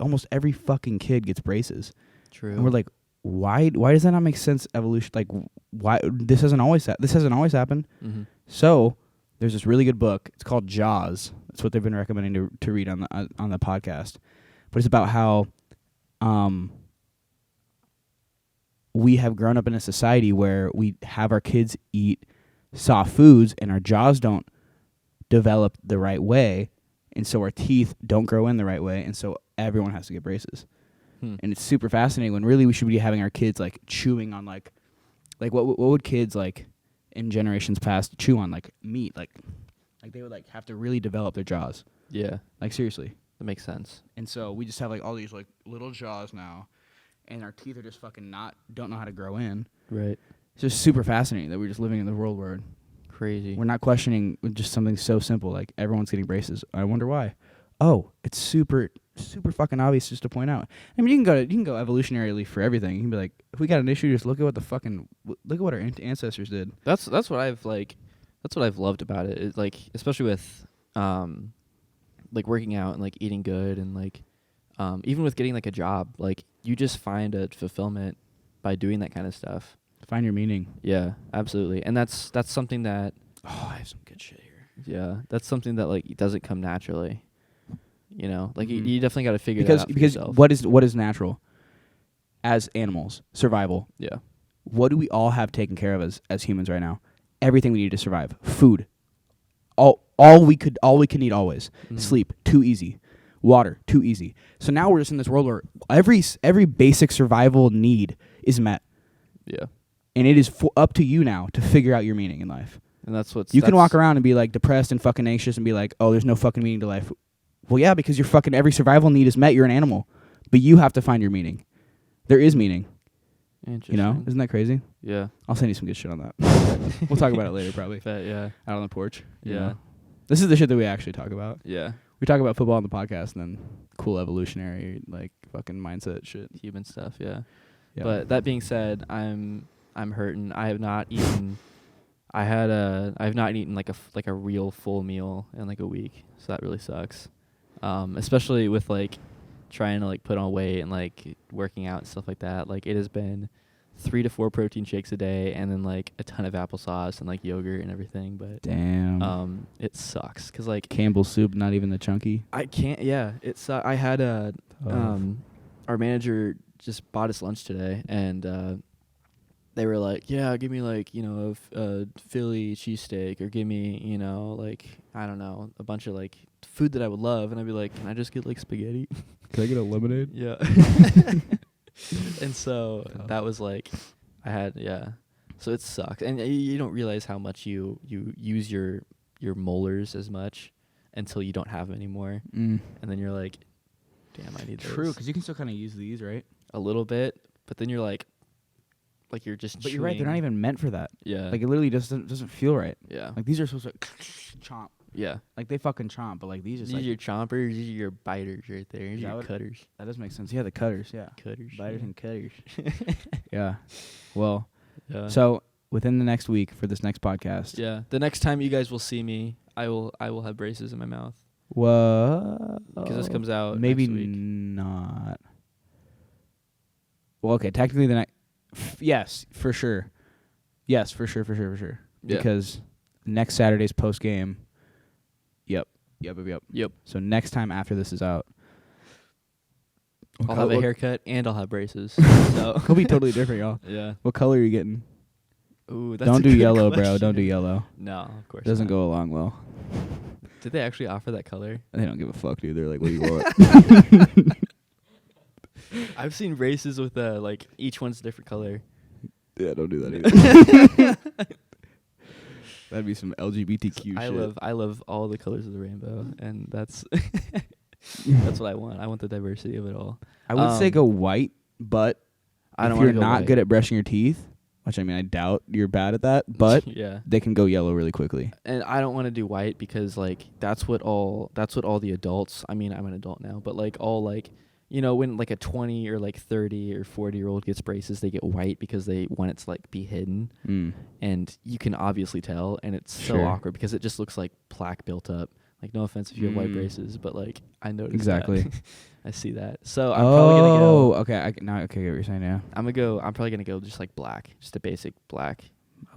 almost every fucking kid gets braces. True. And we're like, why does that not make sense? Evolution, like, why this hasn't always happened. Mm-hmm. So there's this really good book. It's called Jaws. That's what they've been recommending to read on the podcast. But it's about how we have grown up in a society where we have our kids eat soft foods and our jaws don't develop the right way, and so our teeth don't grow in the right way, and so everyone has to get braces. And it's super fascinating when really we should be having our kids like chewing on like what would kids like in generations past chew on, like meat, like they would like have to really develop their jaws. Yeah. Like seriously. That makes sense. And so we just have like all these like little jaws now, and our teeth are just fucking don't know how to grow in. Right. It's just super fascinating that we're just living in the world where Crazy. we're not questioning just something so simple like everyone's getting braces. I wonder why. Oh, it's super fucking obvious just to point out. I mean, you can go evolutionarily for everything. You can be like, if we got an issue, just look at what our ancestors did. That's what I've loved about it. It's like, especially with like working out and like eating good and like even with getting like a job, like you just find a fulfillment by doing that kind of stuff. Find your meaning. Yeah, absolutely. And that's something that I have some good shit here. Yeah, that's something that like doesn't come naturally. You know, like Mhm. you definitely got to figure that out for because yourself. what is natural as animals? Survival. Yeah. What do we all have taken care of as humans right now? Everything we need to survive. Food. All we can eat always. Mhm. Sleep, too easy. Water, too easy. So now we're just in this world where every basic survival need is met, Yeah. and it is up to you now to figure out your meaning in life. And that's what's You can walk around and be like depressed and fucking anxious and be like, oh, there's no fucking meaning to life. Well, yeah, because your fucking every survival need is met. You're an animal, but you have to find your meaning. There is meaning. Interesting. You know, isn't that crazy? Yeah. I'll send you some good shit on that. We'll talk about it later, probably Bet, yeah. out on the porch. you Yeah. know. This is the shit that we actually talk about. Yeah. We talk about football on the podcast and then cool evolutionary like fucking mindset shit. Human stuff, yeah. Yeah. But that being said, I'm hurting. I have not eaten I've not eaten like a real full meal in like a week. So that really sucks. Especially with like trying to like put on weight and like working out and stuff like that. Like it has been 3 to 4 protein shakes a day and then like a ton of applesauce and like yogurt and everything. But damn. it sucks because like Campbell's soup, not even the chunky. I can't. Yeah, I had our manager just bought us lunch today, and they were like, "Yeah, give me like a Philly cheesesteak, or give me like I don't know a bunch of like food that I would love," and I'd be like, "Can I just get like spaghetti?" Can I get a lemonade? Yeah. And so that was like, So it sucks, and you don't realize how much you use your molars as much until you don't have them anymore, and then you're like, damn, I need those. True, because you can still kind of use these, right? A little bit, but then you're like you're just. But you're right; they're not even meant for that. Yeah. Like it literally doesn't feel right. Yeah. Like these are supposed to chomp. Yeah. Like they fucking chomp, but like these just These like are your chompers. These are your biters right there. These Is are that your what- cutters. that does make sense. Yeah, the cutters. Yeah, Cutters. biters yeah. and cutters. Yeah. Well, Yeah. so within the next week for this next podcast. Yeah. The next time you guys will see me, I will have braces in my mouth. What? Because this comes out Maybe next week. not. Well, okay. Technically, the next. Yes, for sure. Yes, for sure. Yeah. Because next Saturday's post game. Yep. Yep. So next time after this is out, I'll have a haircut and I'll have braces. So It'll be totally different, y'all. yeah. What color are you getting? Ooh, that's Don't a do good yellow, bro. question. Don't do yellow. No, of course. It doesn't not. go along well. Did they actually offer that color? They don't give a fuck, dude. They're like, what do you want? I've seen braces with like each one's a different color. Yeah, don't do that either. That'd be some LGBTQ shit. I love all the colors of the rainbow, and that's that's what I want. I want the diversity of it all. I would say go white, but I don't if want you're to go not white. good at brushing your teeth, which I mean I doubt you're bad at that, but yeah. they can go yellow really quickly. And I don't want to do white because like that's what all the adults. I mean, I'm an adult now, but like all like you know, when like a 20 or like 30 or 40-year-old gets braces, they get white because they want it to like be hidden. And you can obviously tell, and it's so awkward because it just looks like plaque built up. Like, no offense if you have white braces, but like I noticed Exactly. that. I see that. So I'm probably gonna go. Okay. I get what you're saying now. I'm probably gonna go just like black, just a basic black.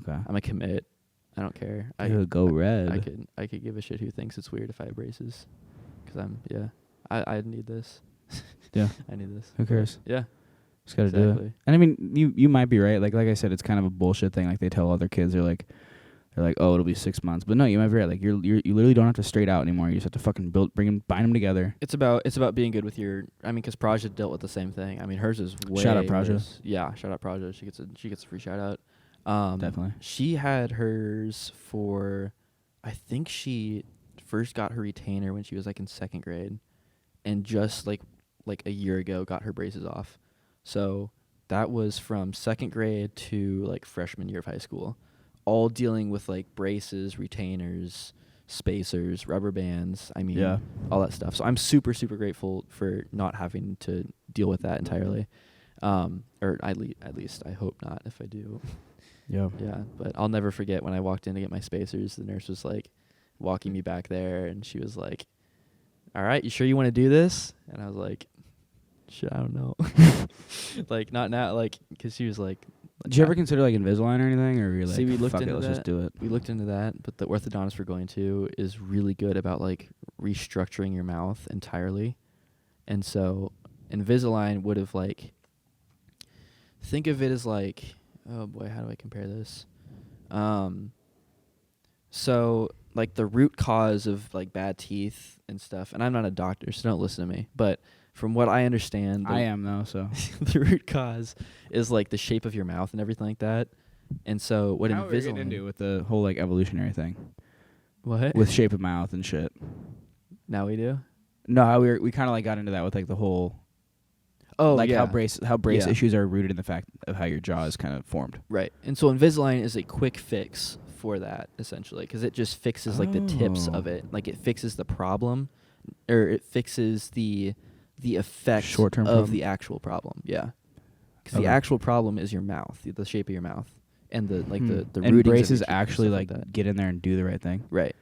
Okay. I'm gonna commit. I don't care. I could go red. I could give a shit who thinks it's weird if I have braces, because I need this. Yeah. I need this. Who cares? Yeah. Just gotta do it. And I mean, you might be right. Like I said, it's kind of a bullshit thing. Like they tell other kids, they're like, oh, it'll be 6 months. But no, you might be right. Like you literally don't have to straight out anymore. You just have to fucking bind them together. It's about being good with your. I mean, because Praja dealt with the same thing. I mean, hers is way. Shout out Praja. Worse. Yeah, shout out Praja. She gets a free shout out. Definitely. She had hers for, I think she first got her retainer when she was like in 2nd grade, and just like a year ago got her braces off. So that was from 2nd grade to like freshman year of high school, all dealing with like braces, retainers, spacers, rubber bands. I mean, all that stuff. So I'm super, super grateful for not having to deal with that entirely. Or at least I hope not if I do. Yeah. Yeah, but I'll never forget when I walked in to get my spacers, the nurse was like walking me back there, and she was like, "All right, you sure you want to do this?" And I was like, "Shit, I don't know." Like, not now, like, because she was like, Did you ever consider like Invisalign or anything, or were you like, see, we looked fuck into it, let's that. just do it? We looked into that, but the orthodontist we're going to is really good about like restructuring your mouth entirely. And so Invisalign would have like, think of it as like, oh boy, how do I compare this? So like the root cause of like bad teeth and stuff, and I'm not a doctor, so don't listen to me, but from what I understand, I am though, so the root cause is like the shape of your mouth and everything like that. And so what How are we getting into with the whole like evolutionary thing? What? With shape of mouth and shit. Now we do? No, we kind of like got into that with like the whole how brace issues are rooted in the fact of how your jaw is kind of formed. Right. And so Invisalign is a quick fix for that, essentially, because it just fixes like the tips of it. Like it fixes the problem, or it fixes the effect Short-term of problem? the actual problem. Yeah. Because the actual problem is your mouth, the shape of your mouth, and the and rootings braces of your teeth actually and like stuff that. get in there and do the right thing. Right.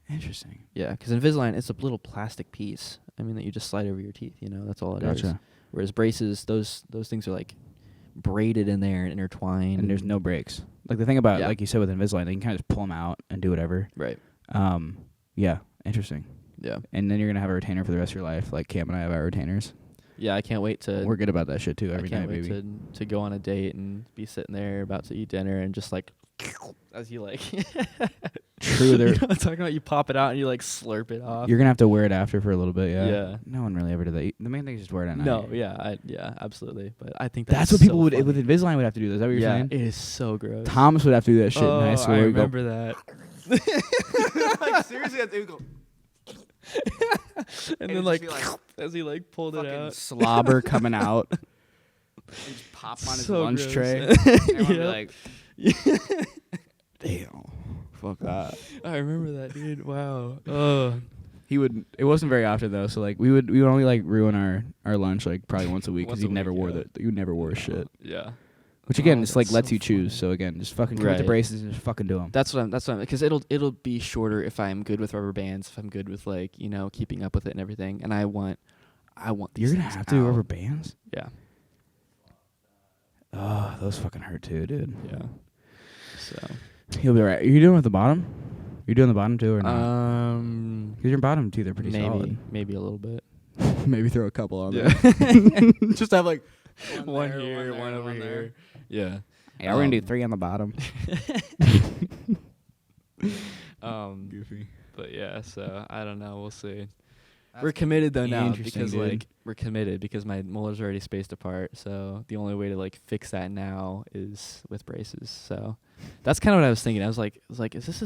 Interesting. Yeah, because Invisalign, it's a little plastic piece. I mean, that you just slide over your teeth. You know, that's all it is. Gotcha. Whereas braces, those things are like braided in there and intertwined. And there's no breaks. Like the thing about, Yeah. like you said with Invisalign, they can kind of just pull them out and do whatever. Right. Yeah, interesting. Yeah. And then you're gonna have a retainer for the rest of your life. Like Cam and I have our retainers. Yeah, I can't wait to. We're good about that shit too. I Every can't night, wait baby. to go on a date and be sitting there about to eat dinner and just like, as you like. True. You know what I'm talking about? You pop it out and you like slurp it off. You're gonna have to wear it after for a little bit. Yeah. Yeah. No one really ever did that. The main thing is just wear it at night. No, yeah, absolutely. But I think That's what so people would funny. with Invisalign would have to do. Is that what you're yeah, saying? it is so gross. Thomas would have to do that shit in high school. I where he'd go, remember that. like seriously, it would go And it'd then like, just be like as he like pulled it fucking out. slobber coming out. And just pop on his So lunch gross. tray. Everyone would be Yeah. like, damn, fuck that. I remember that, dude. Wow. Oh. He would. It wasn't very often though. So like we would only like ruin our lunch like probably once a week because Once a he never week, wore yeah. that. You never wore shit. Yeah. Which again, Oh, it's like that's lets so you choose. funny. So again, just fucking come with the Right. braces and just fucking do them. That's what I'm because it'll be shorter if I'm good with rubber bands, if I'm good with like, you know, keeping up with it and everything. And I want these You're gonna things have to do out. rubber bands. Yeah. Oh, those fucking hurt too, dude. Yeah. So You'll be right. Are you doing with the bottom? You're doing the bottom too or not? Because your bottom teeth are pretty solid. maybe a little bit. Maybe throw a couple on Yeah. there. Just have like one there, here, there, one over there. here. Yeah. Yeah, we're gonna do 3 on the bottom. Goofy. But yeah, so I don't know. We'll see. We're committed though now interesting, because dude. like we're committed because my molars are already spaced apart. So the only way to like fix that now is with braces. So that's kind of what I was thinking. I was like, is this a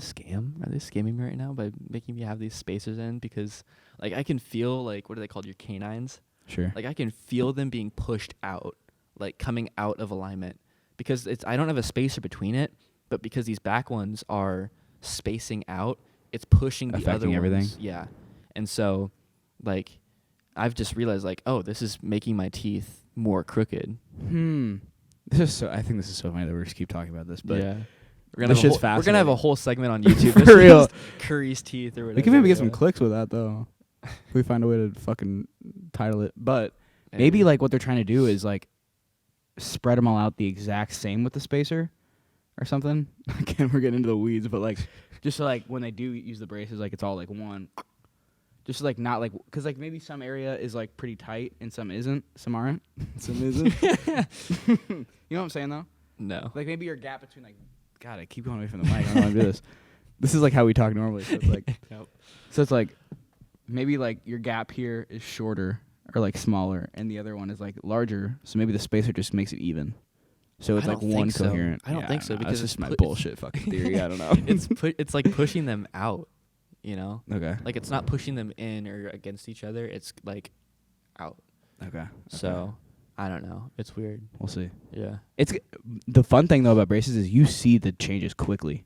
scam? Are they scamming me right now by making me have these spacers in? Because like I can feel like, what are they called? Your canines. Sure. Like I can feel them being pushed out, like coming out of alignment, because I don't have a spacer between it, but because these back ones are spacing out, it's pushing the other Affecting ones. everything? Yeah. And so, like, I've just realized like, oh, this is making my teeth more crooked. This is so. I think this is so funny that we just keep talking about this, but yeah. We're gonna have a whole segment on YouTube. For real. Curry's teeth or whatever. We can maybe get some clicks with that though. If we find a way to fucking title it. But maybe like what they're trying to do is like spread them all out the exact same with the spacer or something. Again, we're getting into the weeds, but like just so like when they do use the braces, like it's all like one. Just like not like, because like maybe some area is like pretty tight and some isn't, some aren't, some isn't. You know what I'm saying though? No. Like maybe your gap between like, God, I keep going away from the mic. I don't want to do this. This is like how we talk normally. So it's like, so it's like maybe like your gap here is shorter or like smaller, and the other one is like larger. So maybe the spacer just makes it even. So it's like one coherent. I don't think so because it's just my bullshit fucking theory. I don't know. It's like pushing them out. You know? Okay. Like, it's not pushing them in or against each other. It's, like, out. Okay. So, I don't know. It's weird. We'll see. Yeah. It's the fun thing, though, about braces is you see the changes quickly.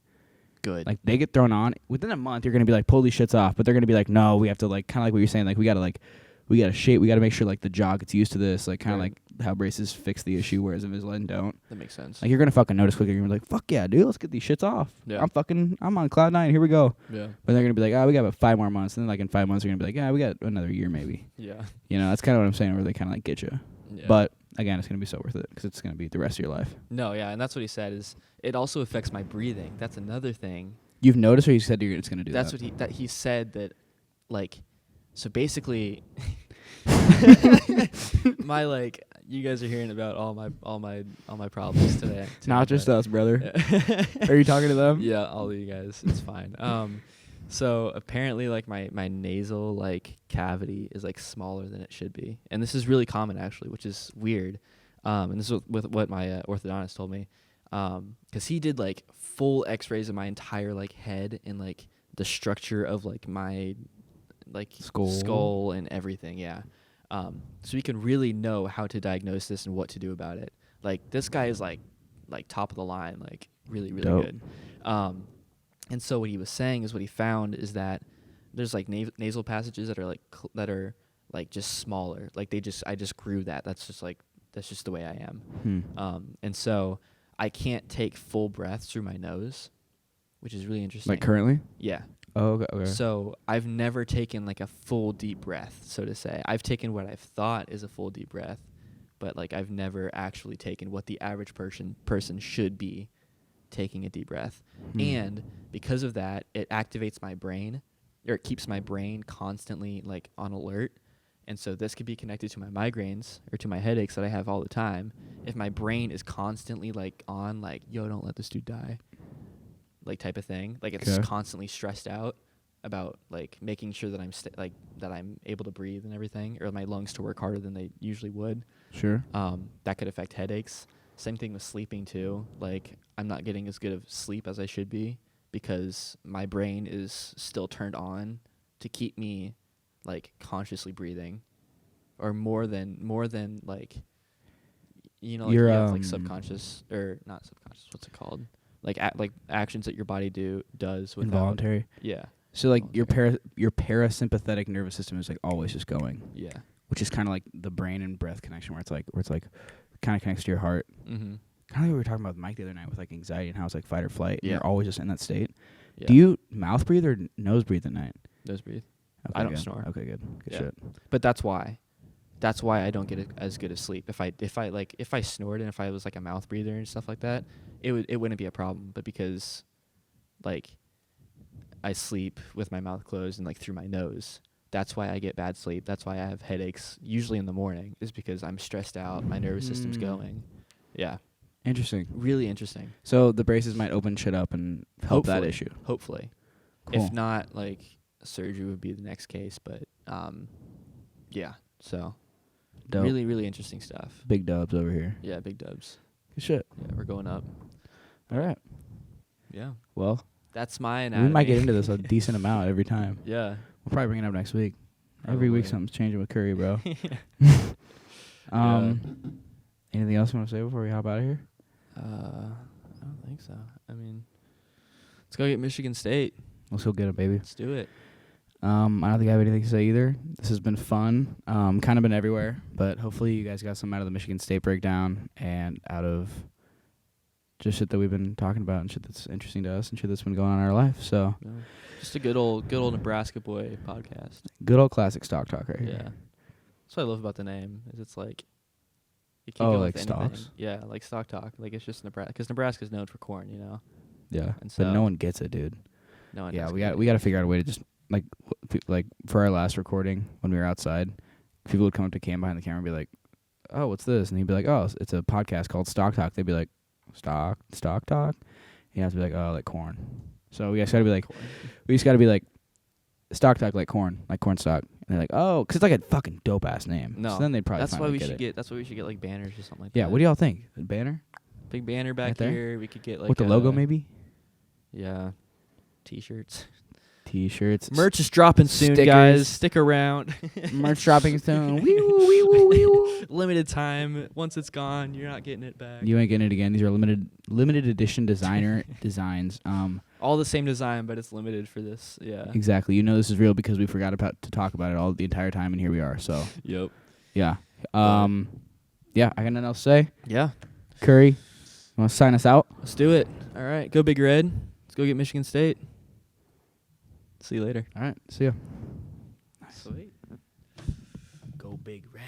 Good. Like, they get thrown on. Within a month, you're going to be like, pull these shits off. But they're going to be like, no, we have to, like, kind of like what you're saying. Like, we got to shape. We got to make sure, like, the jaw gets used to this. Like, kind of like how braces fix the issue, whereas Invisalign don't. That makes sense. Like, you're going to fucking notice quickly. You're going to be like, fuck yeah, dude, let's get these shits off. Yeah. I'm on cloud 9. Here we go. Yeah. But they're going to be like, oh, we got about 5 more months. And then, like, in 5 months, you're going to be like, yeah, we got another year maybe. Yeah. You know, that's kind of what I'm saying, where they kind of, like, get you. Yeah. But, again, it's going to be so worth it because it's going to be the rest of your life. No, yeah, and that's what he said is it also affects my breathing. That's another thing. You've noticed, or you said it's going to do that? That's what he said that, like, so basically, my like, you guys are hearing about all my problems today. Not just us, brother. Yeah. Are you talking to them? Yeah, all of you guys. It's fine. So apparently, like my nasal like cavity is like smaller than it should be, and this is really common actually, which is weird. And this is with what my orthodontist told me, because he did like full X-rays of my entire like head and like the structure of like my like skull and everything. Yeah. So we can really know how to diagnose this and what to do about it. Like this guy is like top of the line, like really good. And so what he was saying is what he found is that there's like nasal passages that are like just smaller. Like I just grew that. That's just the way I am. And so I can't take full breaths through my nose, which is really interesting. Like currently? Yeah. Oh, okay. So I've never taken like a full deep breath, so to say. I've taken what I've thought is a full deep breath, but like I've never actually taken what the average person should be taking a deep breath. And because of that, it activates my brain, or it keeps my brain constantly like on alert. And so this could be connected to my migraines or to my headaches that I have all the time. If my brain is constantly like on like, yo, don't let this dude die, like type of thing. Like it's constantly stressed out about like making sure that I'm that I'm able to breathe and everything, or my lungs to work harder than they usually would. Sure. That could affect headaches. Same thing with sleeping too. Like I'm not getting as good of sleep as I should be because my brain is still turned on to keep me like consciously breathing, or more than like, you know, like you have like subconscious or not subconscious. What's it called? Like like actions that your body does without involuntary. Yeah. So like your parasympathetic nervous system is like always just going. Yeah. Which is kind of like the brain and breath connection, where it's like kind of connects to your heart. Mm-hmm. Kind of like we were talking about with Mike the other night with like anxiety and how it's like fight or flight. Yeah. You're always just in that state. Yeah. Do you mouth breathe or nose breathe at night? Nose breathe. Okay, I don't good. snore. Okay, good. Good Yeah. shit. But that's why I don't get as good of sleep. If I snored and if I was like a mouth breather and stuff like that, it wouldn't be a problem. But because like I sleep with my mouth closed and like through my nose, that's why I get bad sleep. That's why I have headaches usually in the morning, is because I'm stressed out. My nervous system's going. Yeah. Interesting. Really interesting. So the braces might open shit up and help that issue. Hopefully. Cool. If not, like surgery would be the next case. But yeah. So Dope. really, really interesting stuff. Big dubs over here. Yeah, big dubs. Good shit. Yeah, we're going up. All right. Yeah. Well, that's my anatomy. we might get into this a decent amount every time. Yeah. We'll probably bring it up next week. Probably. Every week something's changing with Curry, bro. Anything else you want to say before we hop out of here? I don't think so. I mean, let's go get Michigan State. Let's go get it, baby. Let's do it. I don't think I have anything to say either. This has been fun. Kind of been everywhere, but hopefully you guys got some out of the Michigan State breakdown and out of just shit that we've been talking about and shit that's interesting to us and shit that's been going on in our life. So Yeah. Just a good old Nebraska boy podcast. good old classic Stalk Talk right here. Yeah. That's what I love about the name. Is it's like you keep Oh, going like with anything. Stalks? Yeah, like Stock Talk. Like it's just Nebraska, because Nebraska's known for corn, you know. Yeah. And But so- no one gets it, dude. No one Yeah, knows we what got it we got to is. figure out a way to just like for our last recording when we were outside, people would come up to Cam behind the camera and be like, "Oh, what's this?" And he'd be like, "Oh, it's a podcast called Stock Talk." They'd be like, Stock Talk." He has to be like, "Oh, like corn." So we just got to be like, Stock Talk like corn stock. And they're like, "Oh, 'cause it's like a fucking dope ass name." No, So then they'd probably that's finally why we get should it. get. That's why we should get like banners or something like that. Yeah, what do y'all think? A banner Big banner back Right there? here. We could get like with the logo maybe? Yeah. T-shirts. T-shirts. Merch is dropping soon, Stickers. guys. Stick around. Merch dropping soon. Wee woo, wee woo, wee woo. Limited time. Once it's gone, you're not getting it back. You ain't getting it again. These are limited edition designer designs. All the same design, but it's limited for this. Yeah. Exactly. You know this is real because we forgot to talk about it all the entire time, and here we are. So Yep. yeah. Yeah. I got nothing else to say. Yeah. Curry, you want to sign us out? Let's do it. All right. Go Big Red. Let's go get Michigan State. See you later. All right. See ya. Sweet. Go Big Red.